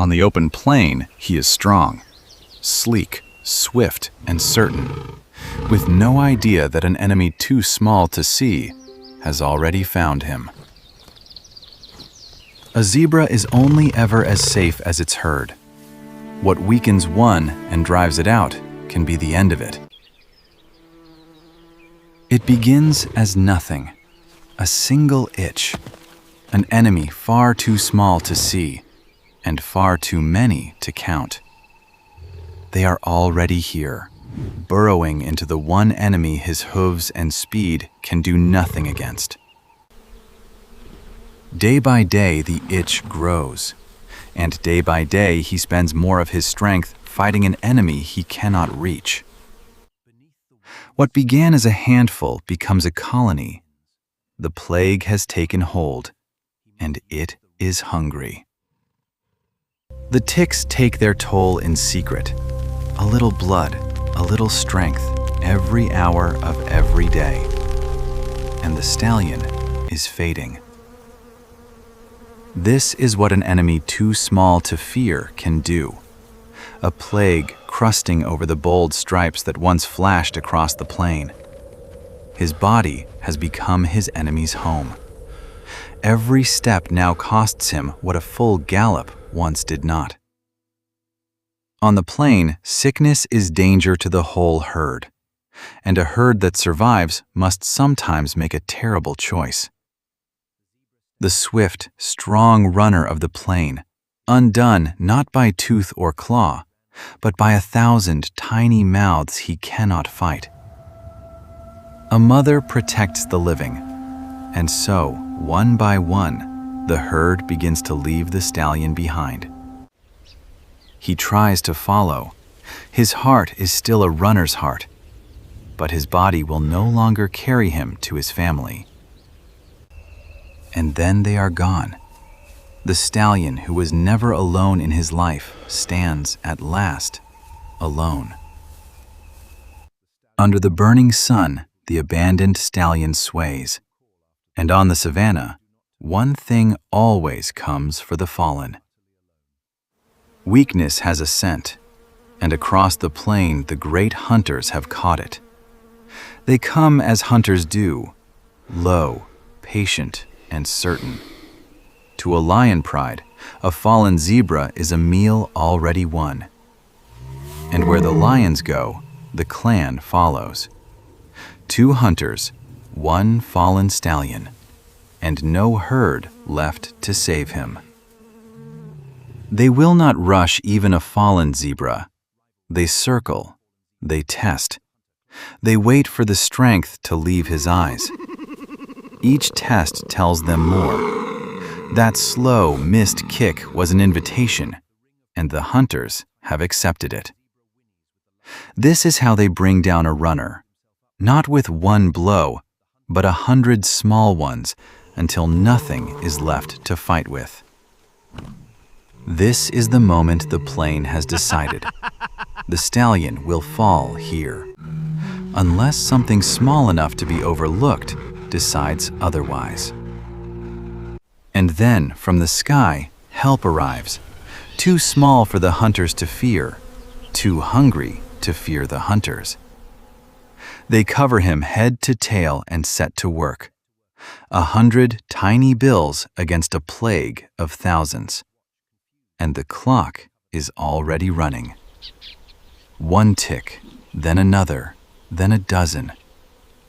On the open plain, he is strong, sleek, swift, and certain, with no idea that an enemy too small to see has already found him. A zebra is only ever as safe as its herd. What weakens one and drives it out can be the end of it. It begins as nothing, a single itch, an enemy far too small to see and far too many to count. They are already here, burrowing into the one enemy his hooves and speed can do nothing against. Day by day, the itch grows, and day by day, he spends more of his strength fighting an enemy he cannot reach. What began as a handful becomes a colony. The plague has taken hold, and it is hungry. The ticks take their toll in secret. A little blood, a little strength, every hour of every day. And the stallion is fading. This is what an enemy too small to fear can do. A plague crusting over the bold stripes that once flashed across the plain. His body has become his enemy's home. Every step now costs him what a full gallop once did not. On the plain, sickness is danger to the whole herd, and a herd that survives must sometimes make a terrible choice. The swift, strong runner of the plain, undone not by tooth or claw, but by 1,000 tiny mouths he cannot fight. A mother protects the living, and so, one by one, the herd begins to leave the stallion behind. He tries to follow. His heart is still a runner's heart, but his body will no longer carry him to his family. And then they are gone. The stallion who was never alone in his life stands at last alone. Under the burning sun, the abandoned stallion sways. And on the savannah, one thing always comes for the fallen. Weakness has a scent, and across the plain the great hunters have caught it. They come as hunters do, low, patient, and certain. To a lion pride, a fallen zebra is a meal already won. And where the lions go, the clan follows. 2 hunters, 1 fallen stallion, and no herd left to save him. They will not rush even a fallen zebra. They circle, they test. They wait for the strength to leave his eyes. Each test tells them more. That slow, missed kick was an invitation, and the hunters have accepted it. This is how they bring down a runner, not with 1 blow, but 100 small ones until nothing is left to fight with. This is the moment the plain has decided. The stallion will fall here, unless something small enough to be overlooked decides otherwise. And then, from the sky, help arrives, too small for the hunters to fear, too hungry to fear the hunters. They cover him head to tail and set to work. 100 tiny bills against a plague of thousands. And the clock is already running. 1 tick, then another, then a dozen.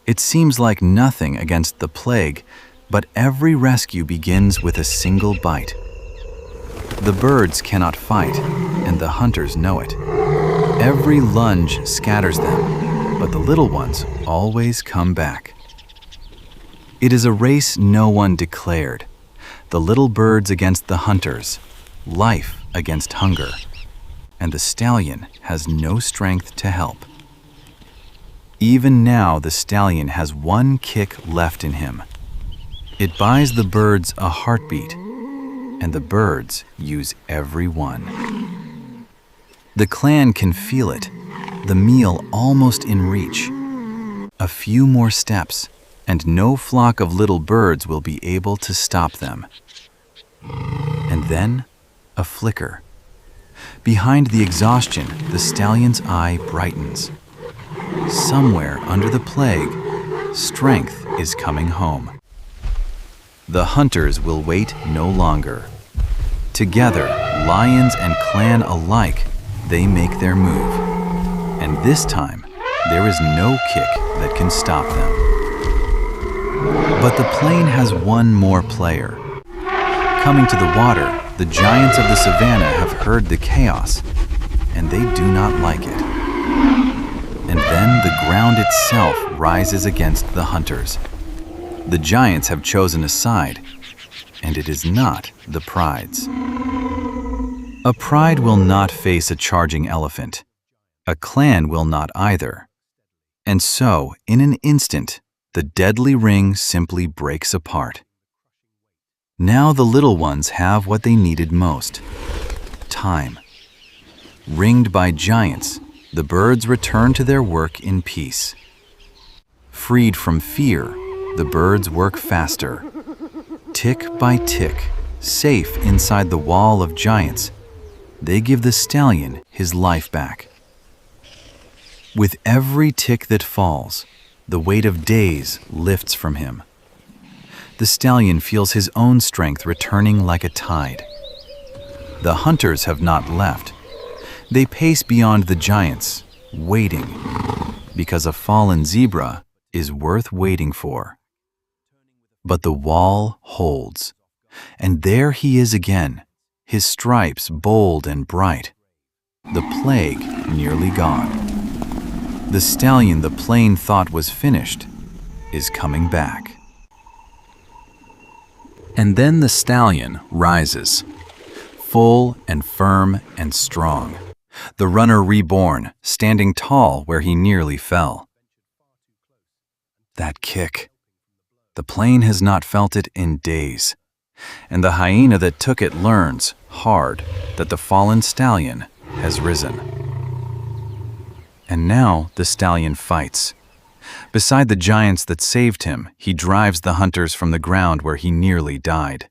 It seems like nothing against the plague, but every rescue begins with a single bite. The birds cannot fight, and the hunters know it. Every lunge scatters them, but the little ones always come back. It is a race no one declared. The little birds against the hunters, life against hunger, and the stallion has no strength to help. Even now, the stallion has 1 kick left in him. It buys the birds a heartbeat, and the birds use every one. The clan can feel it, the meal almost in reach. A few more steps, and no flock of little birds will be able to stop them. And then, a flicker, Behind the exhaustion, the stallion's eye brightens. Somewhere under the plague, strength is coming home. The hunters will wait no longer. Together, lions and clan alike, they make their move. And this time, there is no kick that can stop them. But the plain has one more player. Coming to the water, the giants of the savannah have heard the chaos, and they do not like it. And then the ground itself rises against the hunters. The giants have chosen a side, and it is not the pride's. A pride will not face a charging elephant. A clan will not either. And so, in an instant, the deadly ring simply breaks apart. Now the little ones have what they needed most: time. Ringed by giants, the birds return to their work in peace. Freed from fear, the birds work faster. Tick by tick, safe inside the wall of giants, they give the stallion his life back. With every tick that falls, the weight of days lifts from him. The stallion feels his own strength returning like a tide. The hunters have not left. They pace beyond the giants, waiting, because a fallen zebra is worth waiting for. But the wall holds, and there he is again, his stripes bold and bright, the plague nearly gone. The stallion the plain thought was finished is coming back. And then the stallion rises, full and firm and strong, the runner reborn, standing tall where he nearly fell. That kick. The plain has not felt it in days, and the hyena that took it learns, hard, that the fallen stallion has risen. And now the stallion fights. Beside the giants that saved him, he drives the hunters from the ground where he nearly died.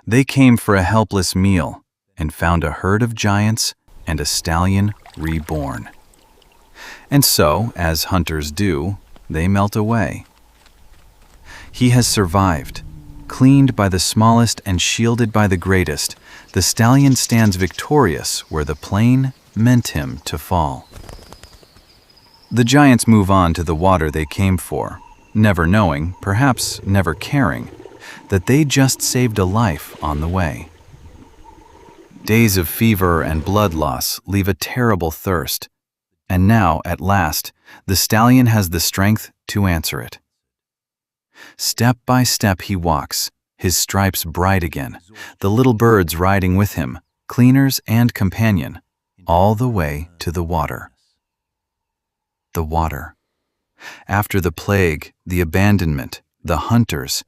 They came for a helpless meal and found a herd of giants and a stallion reborn. And so, as hunters do, they melt away. He has survived. Cleaned by the smallest and shielded by the greatest, the stallion stands victorious where the plain meant him to fall. The giants move on to the water they came for, never knowing, perhaps never caring, that they just saved a life on the way. Days of fever and blood loss leave a terrible thirst, and now, at last, the stallion has the strength to answer it. Step by step he walks, his stripes bright again, the little birds riding with him, cleaners and companion, all the way to the water. The water. After the plague, the abandonment, the hunters,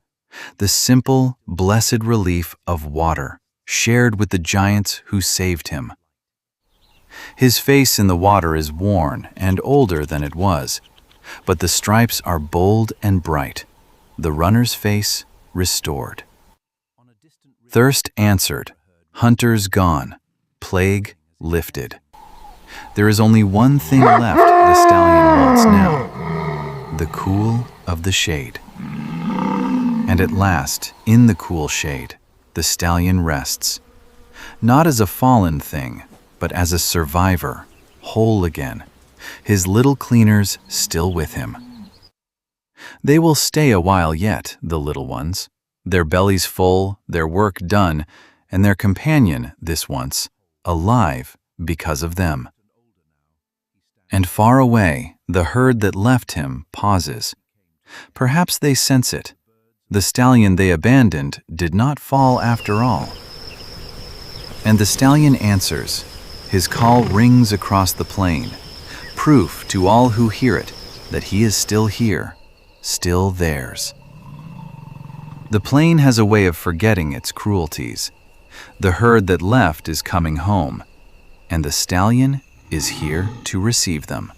the simple, blessed relief of water, shared with the giants who saved him. His face in the water is worn and older than it was, but the stripes are bold and bright, the runner's face restored. Thirst answered, hunters gone, plague lifted. There is only one thing left the stallion wants now, the cool of the shade. And at last, in the cool shade, the stallion rests, not as a fallen thing, but as a survivor, whole again, his little cleaners still with him. They will stay a while yet, the little ones, their bellies full, their work done, and their companion, this once, alive because of them. And far away, the herd that left him pauses. Perhaps they sense it. The stallion they abandoned did not fall after all. And the stallion answers. His call rings across the plain, proof to all who hear it that he is still here, still theirs. The plain has a way of forgetting its cruelties. The herd that left is coming home, and the stallion is here to receive them.